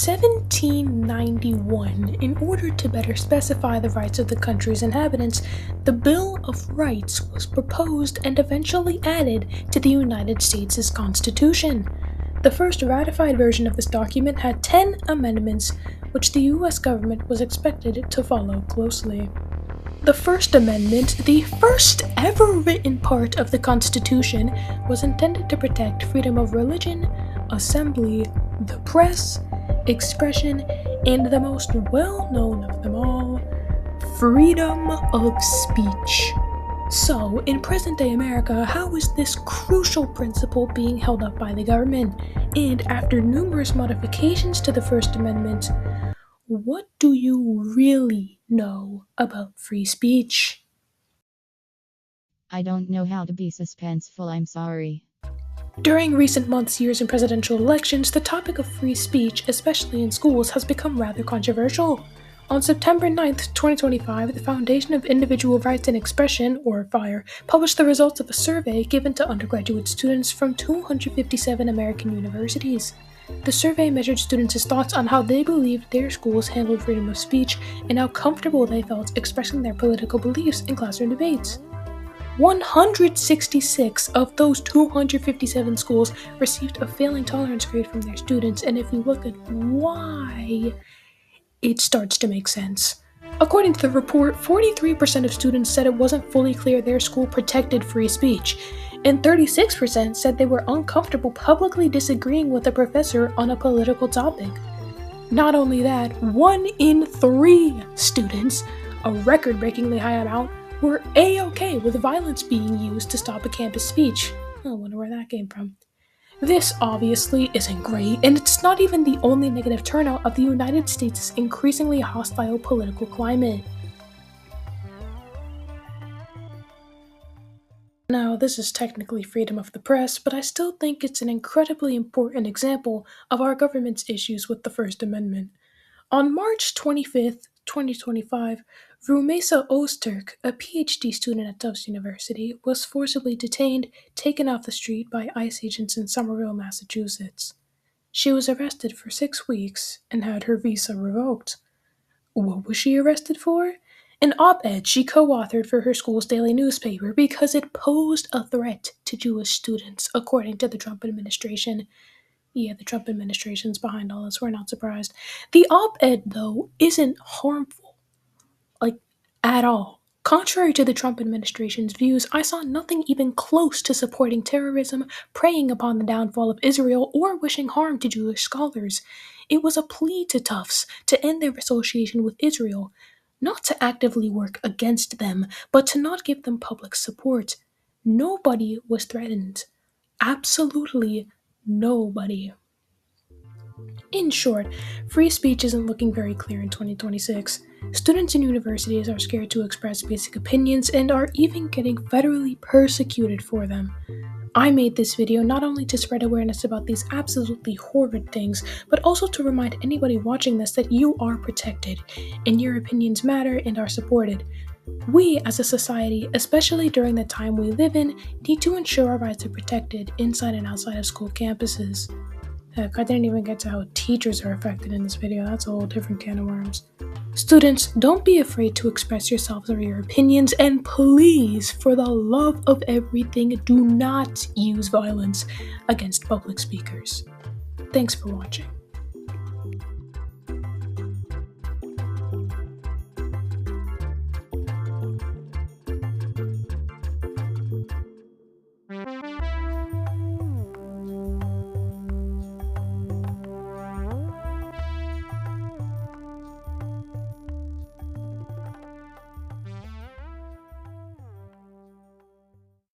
1791, in order to better specify the rights of the country's inhabitants, the Bill of Rights was proposed and eventually added to the United States' Constitution. The first ratified version of this document had 10 amendments, which the U.S. government was expected to follow closely. The First Amendment, the first ever written part of the Constitution, was intended to protect freedom of religion, assembly, the press, expression, and the most well-known of them all, freedom of speech. So, in present-day America, how is this crucial principle being held up by the government? And after numerous modifications to the First Amendment, what do you really know about free speech? I don't know how to be suspenseful, I'm sorry. During recent months, years, and presidential elections, the topic of free speech, especially in schools, has become rather controversial. On September 9th, 2025, the Foundation of Individual Rights and Expression, or FIRE, published the results of a survey given to undergraduate students from 257 American universities. The survey measured students' thoughts on how they believed their schools handled freedom of speech and how comfortable they felt expressing their political beliefs in classroom debates. 166 of those 257 schools received a failing tolerance grade from their students, and if you look at why, it starts to make sense. According to the report, 43% of students said it wasn't fully clear their school protected free speech, and 36% said they were uncomfortable publicly disagreeing with a professor on a political topic. Not only that, 1 in 3 students, a record-breakingly high amount, were A-OK with violence being used to stop a campus speech. I wonder where that came from. This obviously isn't great, and it's not even the only negative turnout of the United States' increasingly hostile political climate. Now, this is technically freedom of the press, but I still think it's an incredibly important example of our government's issues with the First Amendment. On March 25th, 2025, Rümeysa Öztürk, a PhD student at Tufts University, was forcibly detained, taken off the street by ICE agents in Somerville, Massachusetts. She was arrested for 6 weeks and had her visa revoked. What was she arrested for? An op-ed she co-authored for her school's daily newspaper because it posed a threat to Jewish students, according to the Trump administration. Yeah, the Trump administration's behind all this, we're not surprised. The op-ed, though, isn't harmful. At all. Contrary to the Trump administration's views, I saw nothing even close to supporting terrorism, preying upon the downfall of Israel, or wishing harm to Jewish scholars. It was a plea to Tufts to end their association with Israel, not to actively work against them, but to not give them public support. Nobody was threatened. Absolutely nobody. In short, free speech isn't looking very clear in 2026. Students in universities are scared to express basic opinions and are even getting federally persecuted for them. I made this video not only to spread awareness about these absolutely horrid things, but also to remind anybody watching this that you are protected, and your opinions matter and are supported. We, as a society, especially during the time we live in, need to ensure our rights are protected inside and outside of school campuses. Heck, I didn't even get to how teachers are affected in this video. That's a whole different can of worms. Students, don't be afraid to express yourselves or your opinions, and please, for the love of everything, do not use violence against public speakers. Thanks for watching.